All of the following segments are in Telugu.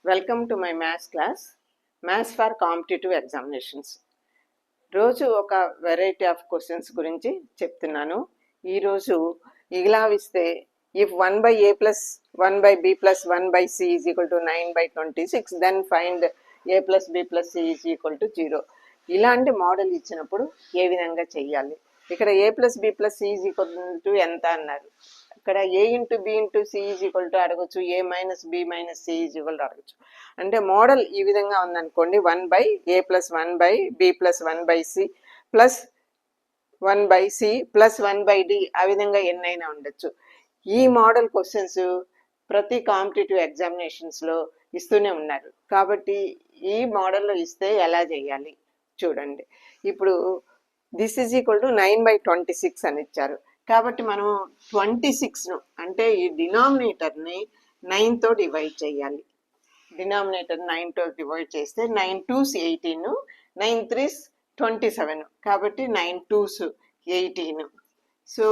Welcome to my maths class, maths for competitive examinations. రోజు ఒక వెరైటీ ఆఫ్ క్వశ్చన్స్ గురించి చెప్తున్నాను. ఈరోజు ఇలా ఇస్తే if 1/a plus 1/b plus 1/c is equal to 9/26 then find a plus b plus c is equal to 0. ఇలాంటి మోడల్ ఇచ్చినప్పుడు ఏ విధంగా చెయ్యాలి? ఇక్కడ a plus b plus c is equal to ఎంత అన్నారు. ఇక్కడ a into b into c is equal to అడగచ్చు, a minus b minus c is equal to అడగచ్చు. అంటే మోడల్ ఈ విధంగా ఉందనుకోండి, 1/a plus 1/b plus 1/c plus 1/c plus 1/d, ఆ విధంగా ఎన్నైనా ఉండొచ్చు. ఈ మోడల్ క్వశ్చన్స్ ప్రతి కాంపిటేటివ్ ఎగ్జామినేషన్స్లో ఇస్తూనే ఉన్నారు. కాబట్టి ఈ మోడల్లో ఇస్తే ఎలా చేయాలి చూడండి. ఇప్పుడు దిస్ ఈజ్ ఈక్వల్ టు 9/26 అని ఇచ్చారు. కాబట్టి మనం 26ను అంటే ఈ డినామినేటర్ని 9తో డివైడ్ చేయాలి. డినామినేటర్ 9తో డివైడ్ చేస్తే 9 2s 18, 9 3s 27, కాబట్టి 9 2s 18. So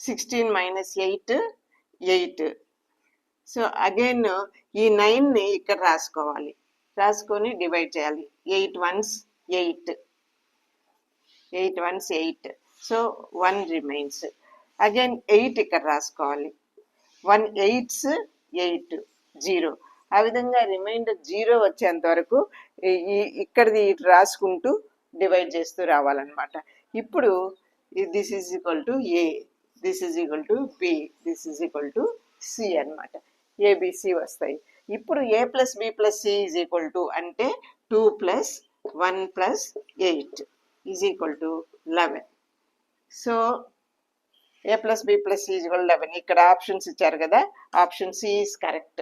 16 minus 8 8. So again ఈ 9ని ఇక్కడ రాసుకోవాలి, రాసుకొని డివైడ్ చేయాలి. 8 1s 8, 8 1s 8. So 1 remains. Again 8 ఇక్కడ రాసుకోవాలి. 1 8s 8 0. ఆ విధంగా రిమైండర్ 0 వచ్చేంత వరకు ఇక్కడిది రాసుకుంటూ డివైడ్ చేస్తూ రావాలన్నమాట. ఇప్పుడు this is equal to A, this is equal to B, this is equal to C అనమాట. ఏబిసి వస్తాయి. ఇప్పుడు A plus B plus C is equal to అంటే 2 plus 1 plus 8 is equal to 11. So A plus B plus C is equal 11. ఇక్కడ ఆప్షన్స్ ఇచ్చారు కదా, ఆప్షన్ సి ఈజ్ కరెక్ట్.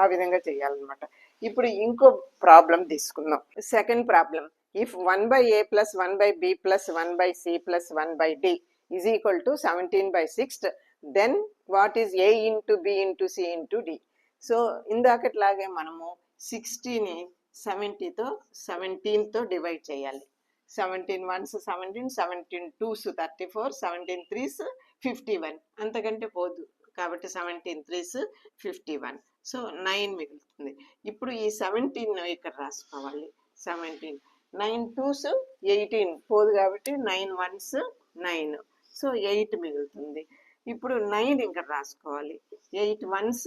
ఆ విధంగా చేయాలన్నమాట. ఇప్పుడు ఇంకో ప్రాబ్లం తీసుకుందాం. Second problem, if 1/a plus 1/b plus 1/c plus 1/d is equal to 17/6 then what is a into b into c into d. So ఇందాకట్లాగే మనము 60ని 70తో 17తో డివైడ్ చేయాలి. 17 1s 17, 17 2s 34, 17 3s 51, అంతకంటే పోదు. కాబట్టి 17 3s 51. సో 9 మిగులుతుంది. ఇప్పుడు ఈ 17 ఇక్కడ రాసుకోవాలి. 17 9 2s 18 పోదు కాబట్టి 9 1s 9. సో 8 మిగులుతుంది. ఇప్పుడు 9 ఇక్కడ రాసుకోవాలి. 8 1s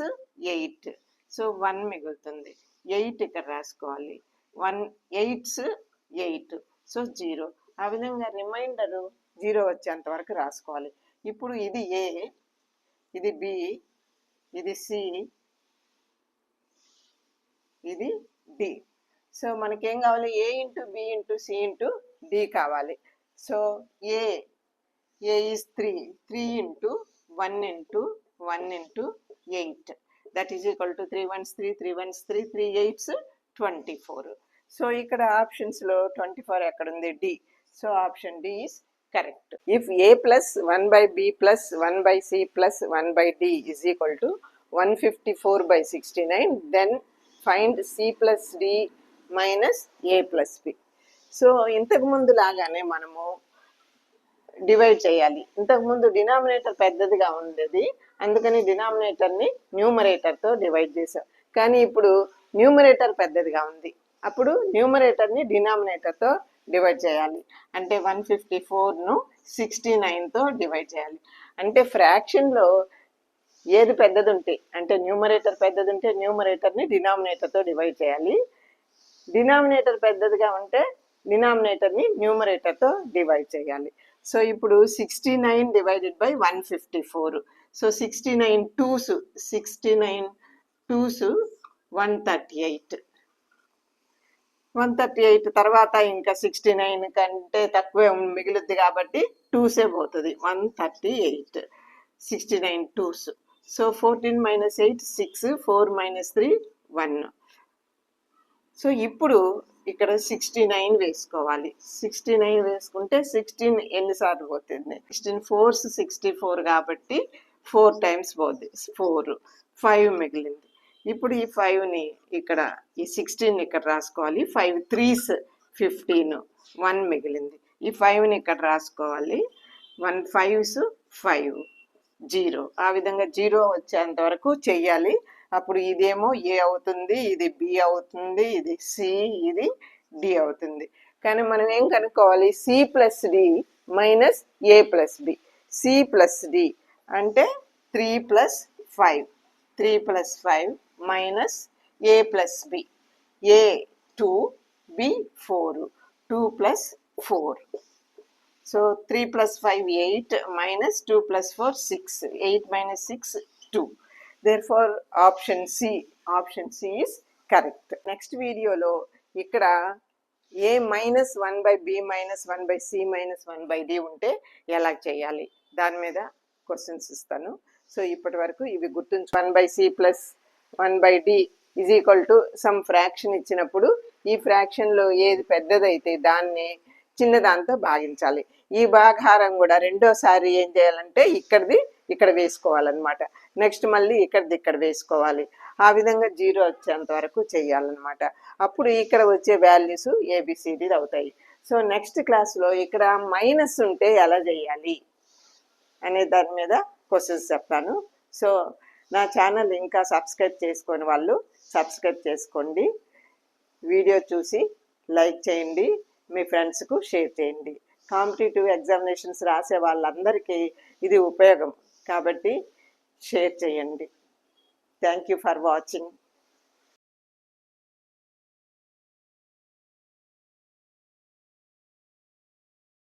8. సో 1 మిగులుతుంది. 8 ఇక్కడ రాసుకోవాలి. 1 8s 8. సో 0. ఆ విధంగా రిమైండర్ 0 వచ్చేంత వరకు రాసుకోవాలి. ఇప్పుడు ఇది ఏ, ఇది బి, ఇది సి, ఇది డి. సో మనకేం కావాలి? A into B into C into D కావాలి. So A is 3, 3 into 1 into 1 into 8, that is equal to 3 1s 3, 3 1s 3, 3 8s 24. So ఇక్కడ ఆప్షన్స్లో 24 ఎక్కడుంది? D. So option D is correct. If A plus 1/b plus 1/c plus 1/d is equal to 154/69 then find C plus D minus A plus B. So ఇంతకుముందు లాగానే మనము డివైడ్ చేయాలి. ఇంతకుముందు డినామినేటర్ పెద్దదిగా ఉండేది, అందుకని డినామినేటర్ని న్యూమరేటర్తో డివైడ్ చేసాం. కానీ ఇప్పుడు న్యూమరేటర్ పెద్దదిగా ఉంది, అప్పుడు న్యూమరేటర్ని డినామినేటర్తో డివైడ్ చేయాలి. అంటే 154ను 69తో డివైడ్ చేయాలి. అంటే ఫ్రాక్షన్లో ఏది పెద్దది ఉంటే, అంటే న్యూమరేటర్ పెద్దది ఉంటే న్యూమరేటర్ని డినామినేటర్తో డివైడ్ చేయాలి. డినామినేటర్ పెద్దదిగా ఉంటే డినామినేటర్ని న్యూమరేటర్తో డివైడ్ చేయాలి. సో ఇప్పుడు 69 డివైడెడ్ బై 154. So 69 2s 138. 138 తర్వాత ఇంకా 69 కంటే తక్కువే మిగులుద్ది కాబట్టి 2సే పోతుంది. 138 69 2s. So 14 minus 8 6, 4 minus 3 1. So ఇప్పుడు ఇక్కడ 69 వేసుకోవాలి. 69 వేసుకుంటే 16 ఎన్నిసార్లు పోతుంది? 16 4s 64 కాబట్టి 4 టైమ్స్ పోతుంది. 4 5 మిగిలింది. ఇప్పుడు ఈ 5ని ఇక్కడ ఈ 16 ఇక్కడ రాసుకోవాలి. 5 3s 15, 1 మిగిలింది. ఈ 5ని ఇక్కడ రాసుకోవాలి. 1 5s 5 0. ఆ విధంగా 0 వచ్చేంత వరకు చెయ్యాలి. అప్పుడు ఇదేమో ఏ అవుతుంది, ఇది బి అవుతుంది, ఇది సి, ఇది డి అవుతుంది. కానీ మనం ఏం కనుక్కోవాలి, C plus D minus A plus B. C plus D అంటే 3 plus 5, 3 plus 5 minus A plus B. A 2, B 4, 2 plus 4. So 3 plus 5 8 minus 2 plus 4 6. 8 minus 6 2. Therefore option C is correct. Next video lo ikkada a minus 1 by b minus 1 by c minus 1 by d unte ela cheyali dani meeda questions istanu. So ippati varaku ivi gurtunchu. 1 by c plus 1 by d is equal to some fraction ఇచ్చినప్పుడు ఈ ఫ్రాక్షన్ లో ఏది పెద్దదైతే దాన్ని చిన్నదాంతో భాగించాలి. ఈ భాగాహారం కూడా రెండోసారి ఏం చేయాలంటే ఇక్కడిది ఇక్కడ వేసుకోవాలన్నమాట. నెక్స్ట్ మళ్ళీ ఇక్కడిది ఇక్కడ వేసుకోవాలి. ఆ విధంగా 0 వచ్చేంత వరకు చేయాలన్నమాట. అప్పుడు ఇక్కడ వచ్చే వాల్యూస్ ఏబిసిడి అవుతాయి. సో నెక్స్ట్ క్లాస్లో ఇక్కడ మైనస్ ఉంటే ఎలా చేయాలి అనే దాని మీద క్వశ్చన్స్ చెప్తాను. సో నా ఛానల్ ఇంకా సబ్స్క్రైబ్ చేసుకొని వాళ్ళు సబ్స్క్రైబ్ చేసుకోండి. వీడియో చూసి లైక్ చేయండి, మీ ఫ్రెండ్స్కు షేర్ చేయండి. కాంపిటేటివ్ ఎగ్జామినేషన్స్ రాసే వాళ్ళందరికీ ఇది ఉపయోగం కాబట్టి షేర్ చేయండి. Thank you for watching.